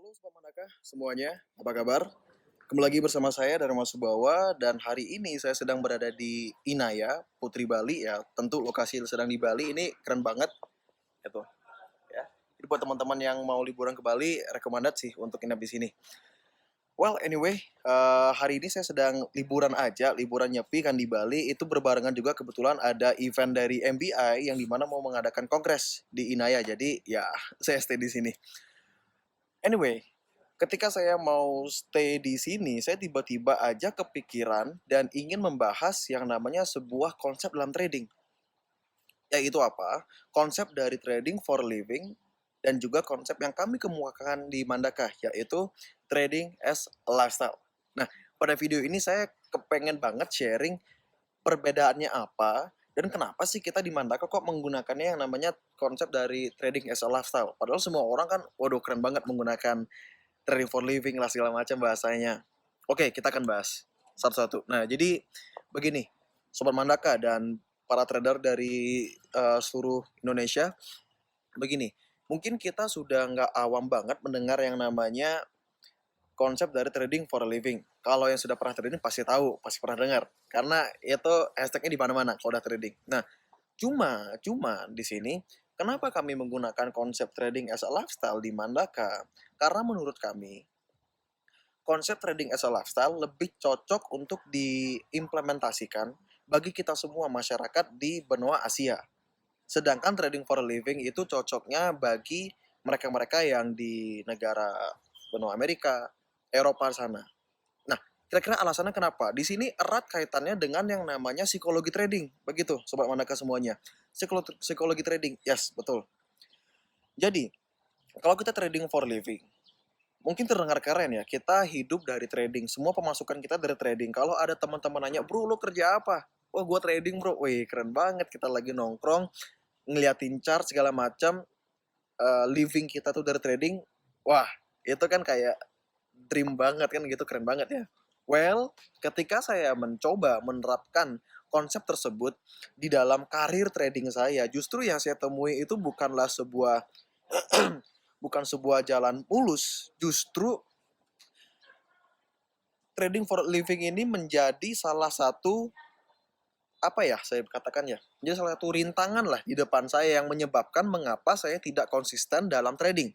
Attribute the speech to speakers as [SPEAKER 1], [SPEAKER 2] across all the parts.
[SPEAKER 1] Halo Sobat Manakah semuanya, apa kabar? Kembali lagi bersama saya dari Mas Subawa dan hari ini saya sedang berada di Inaya, Putri Bali ya. Tentu lokasi sedang di Bali ini keren banget gitu ya. Jadi buat teman-teman yang mau liburan ke Bali, rekomendasi sih untuk nginep di sini. Well, anyway, hari ini saya sedang liburan aja, liburan nyepi kan di Bali. Itu berbarengan juga kebetulan ada event dari MBI yang dimana mau mengadakan kongres di Inaya. Jadi ya saya stay di sini. Anyway, ketika saya mau stay di sini, saya tiba-tiba aja kepikiran dan ingin membahas yang namanya sebuah konsep dalam trading. Yaitu apa? Konsep dari trading for living dan juga konsep yang kami kemukakan di Mandaka, yaitu trading as a lifestyle. Nah, pada video ini saya kepengen banget sharing perbedaannya apa dan kenapa sih kita di Mandaka kok menggunakannya yang namanya konsep dari trading as a lifestyle. Padahal semua orang kan, waduh keren banget menggunakan trading for living lah segala macam bahasanya. Oke, kita akan bahas satu-satu. Nah, jadi begini, Sobat Mandaka dan para trader dari seluruh Indonesia, begini, mungkin kita sudah nggak awam banget mendengar yang namanya konsep dari trading for a living. Kalau yang sudah pernah trading pasti tahu, pasti pernah dengar. Karena itu hashtagnya di mana-mana kalau udah trading. Nah, cuma di sini kenapa kami menggunakan konsep trading as a lifestyle di Mandaka? Karena menurut kami konsep trading as a lifestyle lebih cocok untuk diimplementasikan bagi kita semua masyarakat di benua Asia. Sedangkan trading for a living itu cocoknya bagi mereka-mereka yang di negara benua Amerika, Eropa sana. Nah, kira-kira alasannya kenapa? Di sini erat kaitannya dengan yang namanya psikologi trading. Begitu, Sobat Manaka semuanya. Psikologi trading, yes, betul. Jadi, kalau kita trading for living, mungkin terdengar keren ya, kita hidup dari trading, semua pemasukan kita dari trading. Kalau ada teman-teman nanya, bro lu kerja apa? Wah gue trading bro, wih keren banget, kita lagi nongkrong, ngeliatin chart segala macam, living kita tuh dari trading, wah itu kan kayak dream banget kan gitu, keren banget ya. Well, ketika saya mencoba menerapkan konsep tersebut di dalam karir trading saya, justru yang saya temui itu bukanlah sebuah bukan sebuah jalan mulus, justru trading for a living ini menjadi salah satu apa ya saya katakan ya, jadi salah satu rintangan lah di depan saya yang menyebabkan mengapa saya tidak konsisten dalam trading,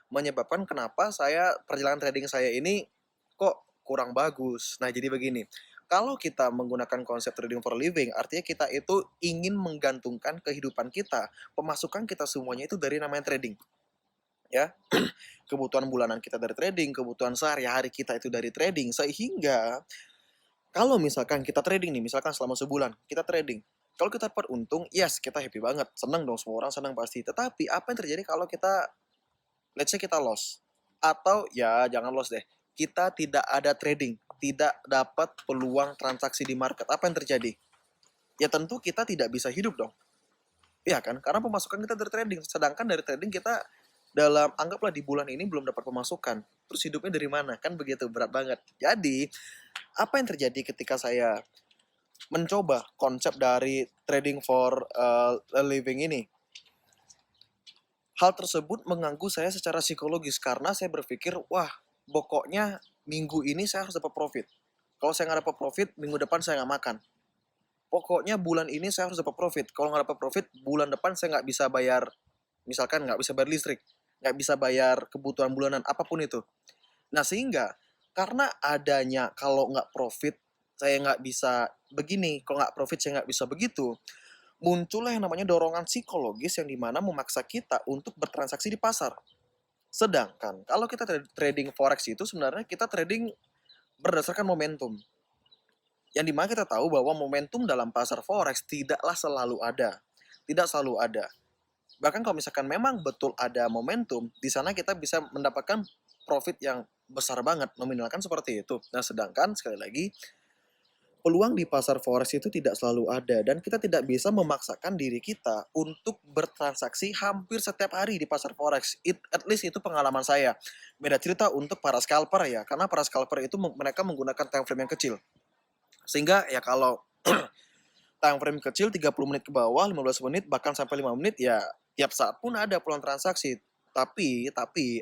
[SPEAKER 1] menyebabkan kenapa saya perjalanan trading saya ini kok kurang bagus. Nah jadi begini, kalau kita menggunakan konsep trading for a living, artinya kita itu ingin menggantungkan kehidupan kita, pemasukan kita semuanya itu dari namanya trading ya. Kebutuhan bulanan kita dari trading, kebutuhan sehari-hari kita itu dari trading, sehingga kalau misalkan kita trading nih, misalkan selama sebulan kita trading, kalau kita dapat untung, yes kita happy banget, senang dong, semua orang senang pasti. Tetapi apa yang terjadi kalau kita, let's say kita loss, atau ya jangan loss deh, kita tidak ada trading, tidak dapat peluang transaksi di market, apa yang terjadi? Ya tentu kita tidak bisa hidup dong. Iya kan? Karena pemasukan kita dari trading. Sedangkan dari trading kita dalam anggaplah di bulan ini belum dapat pemasukan. Terus hidupnya dari mana? Kan begitu berat banget. Jadi, apa yang terjadi ketika saya mencoba konsep dari trading for a living ini? Hal tersebut mengganggu saya secara psikologis karena saya berpikir, wah, pokoknya minggu ini saya harus dapat profit. Kalau saya nggak dapat profit, minggu depan saya nggak makan. Pokoknya bulan ini saya harus dapat profit. Kalau nggak dapat profit, bulan depan saya nggak bisa bayar, misalkan nggak bisa bayar listrik, nggak bisa bayar kebutuhan bulanan, apapun itu. Nah sehingga karena adanya kalau nggak profit, saya nggak bisa begini, kalau nggak profit saya nggak bisa begitu, muncullah yang namanya dorongan psikologis yang dimana memaksa kita untuk bertransaksi di pasar. Sedangkan kalau kita trading forex itu sebenarnya kita trading berdasarkan momentum. Yang dimana kita tahu bahwa momentum dalam pasar forex tidaklah selalu ada. Tidak selalu ada. Bahkan kalau misalkan memang betul ada momentum, di sana kita bisa mendapatkan profit yang besar banget, nominalkan seperti itu. Nah, sedangkan sekali lagi, peluang di pasar forex itu tidak selalu ada dan kita tidak bisa memaksakan diri kita untuk bertransaksi hampir setiap hari di pasar forex. At least itu pengalaman saya. Beda cerita untuk para scalper ya, karena para scalper itu mereka menggunakan time frame yang kecil. Sehingga ya kalau time frame kecil 30 menit ke bawah, 15 menit, bahkan sampai 5 menit, ya tiap saat pun ada peluang transaksi. Tapi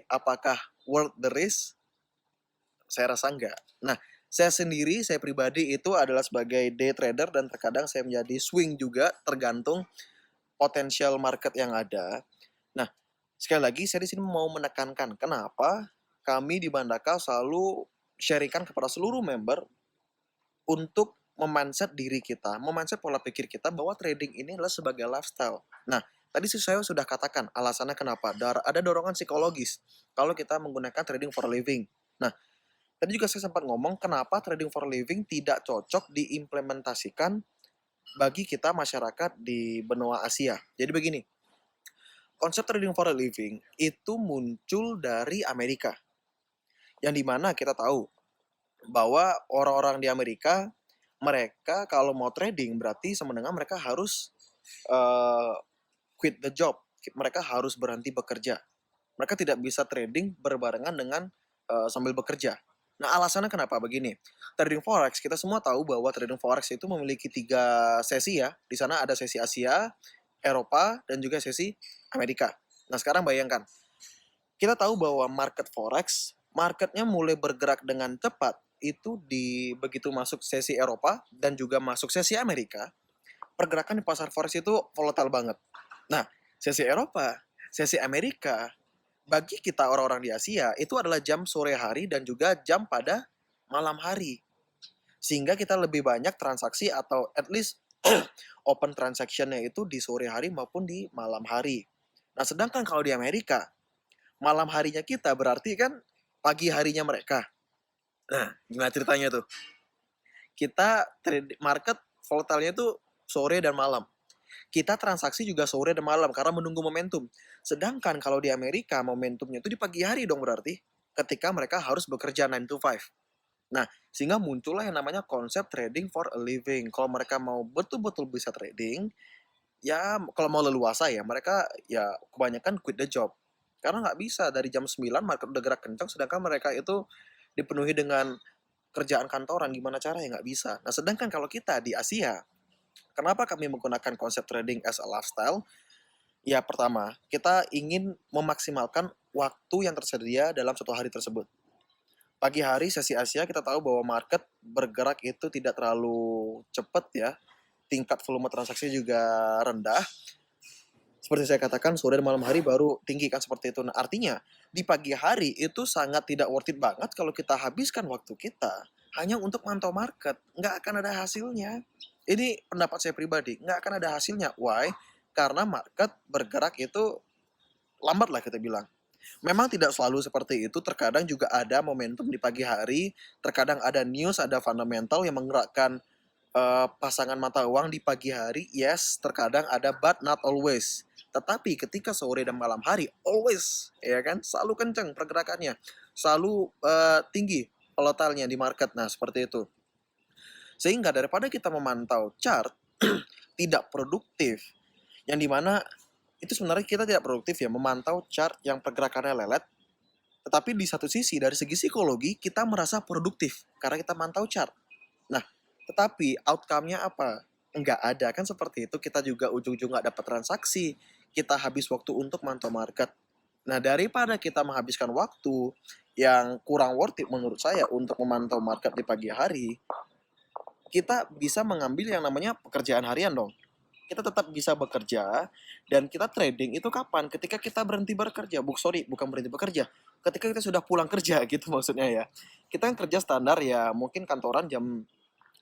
[SPEAKER 1] apakah worth the risk? Saya rasa enggak. Nah, saya pribadi itu adalah sebagai day trader dan terkadang saya menjadi swing juga tergantung potensial market yang ada. Nah, sekali lagi saya di sini mau menekankan kenapa kami di Bandaka selalu sharingkan kepada seluruh member untuk memindset diri kita, memindset pola pikir kita bahwa trading ini adalah sebagai lifestyle. Nah, tadi sih saya sudah katakan alasannya kenapa. Ada dorongan psikologis kalau kita menggunakan trading for a living. Nah, tadi juga saya sempat ngomong kenapa trading for a living tidak cocok diimplementasikan bagi kita masyarakat di benua Asia. Jadi begini, konsep trading for a living itu muncul dari Amerika. Yang dimana kita tahu bahwa orang-orang di Amerika, mereka kalau mau trading berarti sama dengan mereka harus quit the job. Mereka harus berhenti bekerja. Mereka tidak bisa trading berbarengan dengan sambil bekerja. Nah, alasannya kenapa begini? Trading forex, kita semua tahu bahwa trading forex itu memiliki 3 sesi ya. Di sana ada sesi Asia, Eropa, dan juga sesi Amerika. Nah, sekarang bayangkan. Kita tahu bahwa market forex, marketnya mulai bergerak dengan cepat itu begitu masuk sesi Eropa dan juga masuk sesi Amerika, pergerakan di pasar forex itu volatile banget. Nah, sesi Eropa, sesi Amerika, bagi kita orang-orang di Asia, itu adalah jam sore hari dan juga jam pada malam hari. Sehingga kita lebih banyak transaksi atau at least open transaction-nya itu di sore hari maupun di malam hari. Nah, sedangkan kalau di Amerika, malam harinya kita berarti kan pagi harinya mereka. Nah, gimana ceritanya tuh? Kita market volatile-nya tuh sore dan malam. Kita transaksi juga sore dan malam karena menunggu momentum. Sedangkan kalau di Amerika momentumnya itu di pagi hari dong berarti ketika mereka harus bekerja 9 to 5. Nah, sehingga muncullah yang namanya konsep trading for a living. Kalau mereka mau betul-betul bisa trading, ya kalau mau leluasa ya, mereka ya kebanyakan quit the job. Karena nggak bisa dari jam 9 market udah gerak kencang, sedangkan mereka itu dipenuhi dengan kerjaan kantoran, gimana caranya nggak bisa. Nah, sedangkan kalau kita di Asia, kenapa kami menggunakan konsep trading as a lifestyle? Ya, pertama, kita ingin memaksimalkan waktu yang tersedia dalam satu hari tersebut. Pagi hari sesi Asia kita tahu bahwa market bergerak itu tidak terlalu cepat ya. Tingkat volume transaksi juga rendah. Seperti saya katakan, sore dan malam hari baru tinggi kan seperti itu. Nah, artinya di pagi hari itu sangat tidak worth it banget kalau kita habiskan waktu kita hanya untuk mantau market. Nggak akan ada hasilnya. Ini pendapat saya pribadi. Nggak akan ada hasilnya. Why? Karena market bergerak itu lambat lah kita bilang. Memang tidak selalu seperti itu, terkadang juga ada momentum di pagi hari, terkadang ada news, ada fundamental yang menggerakkan pasangan mata uang di pagi hari, yes, terkadang ada, but not always. Tetapi ketika sore dan malam hari, always, ya kan, selalu kencang pergerakannya, selalu tinggi volatilnya di market. Nah, seperti itu. Sehingga daripada kita memantau chart tidak produktif, yang dimana itu sebenarnya kita tidak produktif ya memantau chart yang pergerakannya lelet, tetapi di satu sisi dari segi psikologi kita merasa produktif karena kita mantau chart. Nah, tetapi outcome-nya apa? Enggak ada kan seperti itu, kita juga ujung-ujung nggak dapat transaksi, kita habis waktu untuk mantau market. Nah, daripada kita menghabiskan waktu yang kurang worth it menurut saya untuk memantau market di pagi hari, kita bisa mengambil yang namanya pekerjaan harian dong. Kita tetap bisa bekerja dan kita trading itu kapan? Ketika kita berhenti bekerja. Bukan berhenti bekerja. Ketika kita sudah pulang kerja gitu maksudnya ya. Kita kan kerja standar ya, mungkin kantoran jam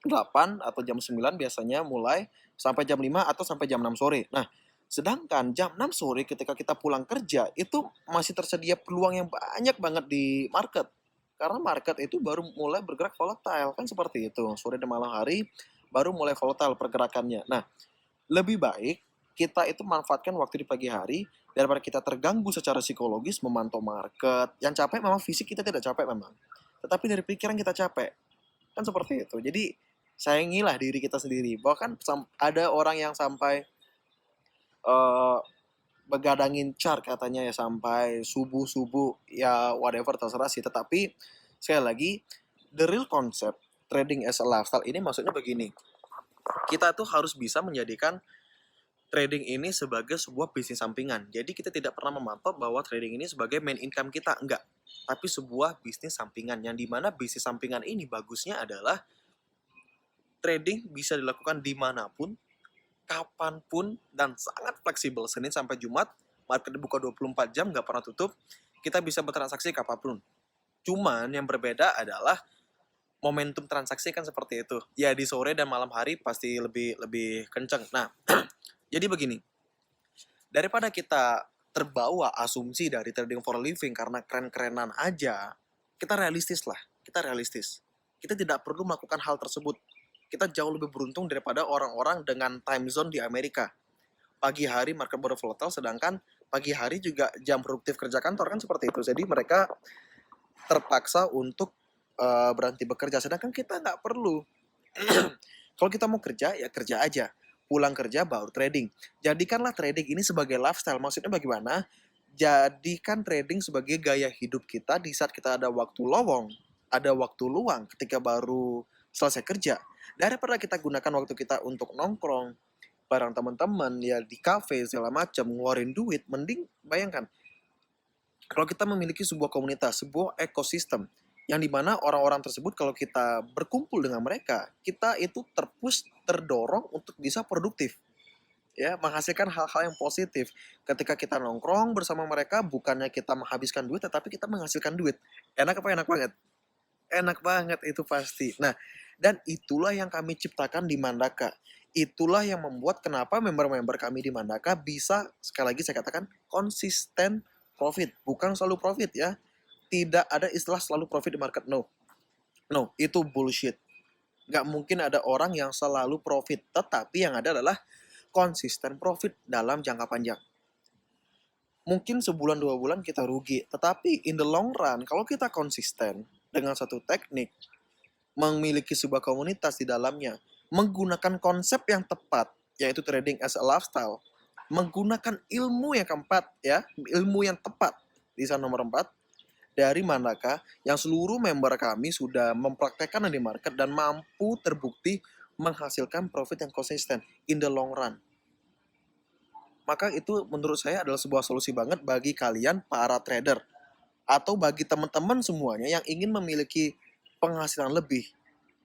[SPEAKER 1] 8 atau jam 9 biasanya mulai sampai jam 5 atau sampai jam 6 sore. Nah, sedangkan jam 6 sore ketika kita pulang kerja itu masih tersedia peluang yang banyak banget di market. Karena market itu baru mulai bergerak volatile kan seperti itu. Sore dan malam hari baru mulai volatile pergerakannya. Nah, lebih baik kita itu manfaatkan waktu di pagi hari daripada kita terganggu secara psikologis memantau market. Yang capek memang fisik kita tidak capek memang. Tetapi dari pikiran kita capek. Kan seperti itu. Jadi sayangilah diri kita sendiri. Bahkan ada orang yang sampai uh, begadangin chart katanya ya sampai subuh-subuh ya whatever terserah sih. Tetapi sekali lagi the real concept trading as a lifestyle ini maksudnya begini. Kita tuh harus bisa menjadikan trading ini sebagai sebuah bisnis sampingan. Jadi kita tidak pernah mematok bahwa trading ini sebagai main income kita, enggak. Tapi sebuah bisnis sampingan, yang dimana bisnis sampingan ini bagusnya adalah trading bisa dilakukan dimanapun, kapanpun, dan sangat fleksibel. Senin sampai Jumat, market dibuka 24 jam, nggak pernah tutup. Kita bisa bertransaksi kapanpun. Cuman yang berbeda adalah momentum transaksi kan seperti itu. Ya di sore dan malam hari pasti lebih lebih kenceng. Nah, jadi begini, daripada kita terbawa asumsi dari trading for a living karena keren-kerenan aja, kita realistis lah. Kita realistis. Kita tidak perlu melakukan hal tersebut. Kita jauh lebih beruntung daripada orang-orang dengan time zone di Amerika. Pagi hari market baru volatile, sedangkan pagi hari juga jam produktif kerja kantor kan seperti itu. Jadi mereka terpaksa untuk berhenti bekerja, sedangkan kita nggak perlu. Kalau kita mau kerja, ya kerja aja. Pulang kerja baru trading. Jadikanlah trading ini sebagai lifestyle. Maksudnya bagaimana? Jadikan trading sebagai gaya hidup kita di saat kita ada waktu lowong, ada waktu luang ketika baru selesai kerja. Daripada kita gunakan waktu kita untuk nongkrong bareng teman-teman ya di kafe segala macam, ngeluarin duit, mending bayangkan kalau kita memiliki sebuah komunitas, sebuah ekosistem yang dimana orang-orang tersebut kalau kita berkumpul dengan mereka, kita itu terpush, terdorong untuk bisa produktif, ya menghasilkan hal-hal yang positif. Ketika kita nongkrong bersama mereka, bukannya kita menghabiskan duit, tetapi kita menghasilkan duit. Enak apa enak banget? Enak banget itu pasti. Nah, dan itulah yang kami ciptakan di Mandaka. Itulah yang membuat kenapa member-member kami di Mandaka bisa, sekali lagi saya katakan, konsisten profit. Bukan selalu profit ya. Tidak ada istilah selalu profit di market, no. No, itu bullshit. Nggak mungkin ada orang yang selalu profit. Tetapi yang ada adalah konsisten profit dalam jangka panjang. Mungkin sebulan 2 bulan kita rugi. Tetapi in the long run, kalau kita konsisten dengan satu teknik, memiliki sebuah komunitas di dalamnya, menggunakan konsep yang tepat, yaitu trading as a lifestyle, menggunakan ilmu yang keempat, ya, ilmu yang tepat. Di sana nomor 4, dari Mandaka yang seluruh member kami sudah mempraktekkan di market dan mampu terbukti menghasilkan profit yang konsisten in the long run. Maka itu menurut saya adalah sebuah solusi banget bagi kalian para trader atau bagi teman-teman semuanya yang ingin memiliki penghasilan lebih,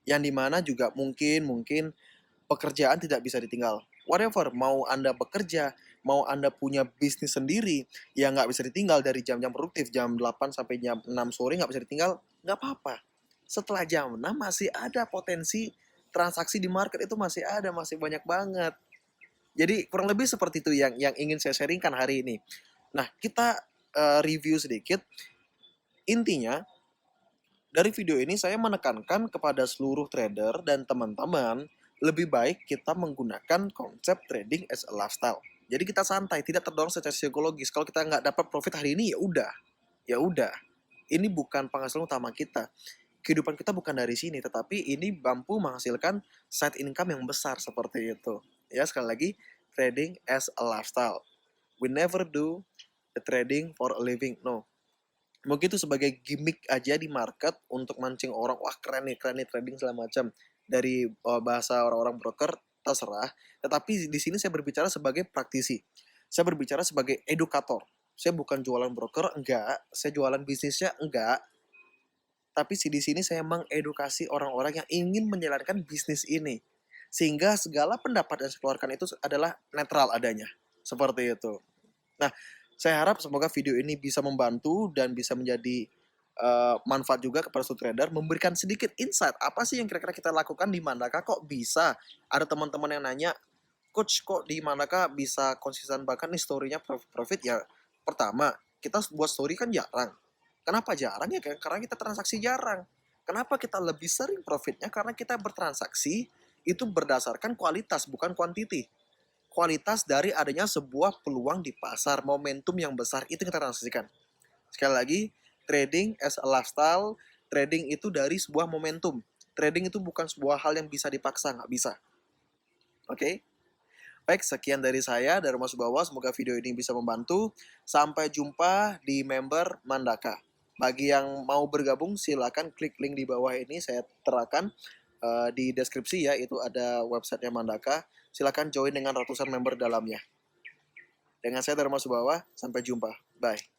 [SPEAKER 1] yang dimana juga mungkin pekerjaan tidak bisa ditinggal. Whatever, mau Anda bekerja, mau Anda punya bisnis sendiri, yang nggak bisa ditinggal dari jam-jam produktif, jam 8 sampai jam 6 sore nggak bisa ditinggal, nggak apa-apa. Setelah jam 6 masih ada potensi transaksi di market itu masih ada, masih banyak banget. Jadi kurang lebih seperti itu yang ingin saya sharingkan hari ini. Nah, kita review sedikit. Intinya, dari video ini saya menekankan kepada seluruh trader dan teman-teman, lebih baik kita menggunakan konsep trading as a lifestyle. Jadi kita santai, tidak terdorong secara psikologis. Kalau kita nggak dapat profit hari ini, ya udah, ya udah. Ini bukan penghasilan utama kita. Kehidupan kita bukan dari sini, tetapi ini mampu menghasilkan side income yang besar seperti itu. Ya, sekali lagi, trading as a lifestyle. We never do the trading for a living, no. Mungkin itu sebagai gimmick aja di market untuk mancing orang, wah keren nih trading segala macam. Dari bahasa orang-orang broker terserah, tetapi di sini saya berbicara sebagai praktisi. Saya berbicara sebagai edukator. Saya bukan jualan broker, enggak. Saya jualan bisnisnya, enggak. Tapi di sini saya mengedukasi orang-orang yang ingin menjalankan bisnis ini. Sehingga segala pendapat yang saya keluarkan itu adalah netral adanya. Seperti itu. Nah, saya harap semoga video ini bisa membantu dan bisa menjadi manfaat juga kepada seluruh trader, memberikan sedikit insight apa sih yang kira-kira kita lakukan di Mandaka kok bisa. Ada teman-teman yang nanya, coach kok di Mandaka bisa konsisten bahkan nih story-nya profit ya. Pertama, kita buat story kan jarang. Kenapa jarang ya? Karena kita transaksi jarang. Kenapa kita lebih sering profitnya? Karena kita bertransaksi itu berdasarkan kualitas bukan kuantiti. Kualitas dari adanya sebuah peluang di pasar, momentum yang besar itu kita transaksikan. Sekali lagi, trading as a lifestyle, trading itu dari sebuah momentum. Trading itu bukan sebuah hal yang bisa dipaksa, nggak bisa. Oke? Baik, sekian dari saya, dari Mas Bawa. Semoga video ini bisa membantu. Sampai jumpa di member Mandaka. Bagi yang mau bergabung, silakan klik link di bawah ini, saya terakan. di deskripsi ya, itu ada websitenya Mandaka. Silakan join dengan ratusan member dalamnya. Dengan saya Dharma Subawa, sampai jumpa. Bye.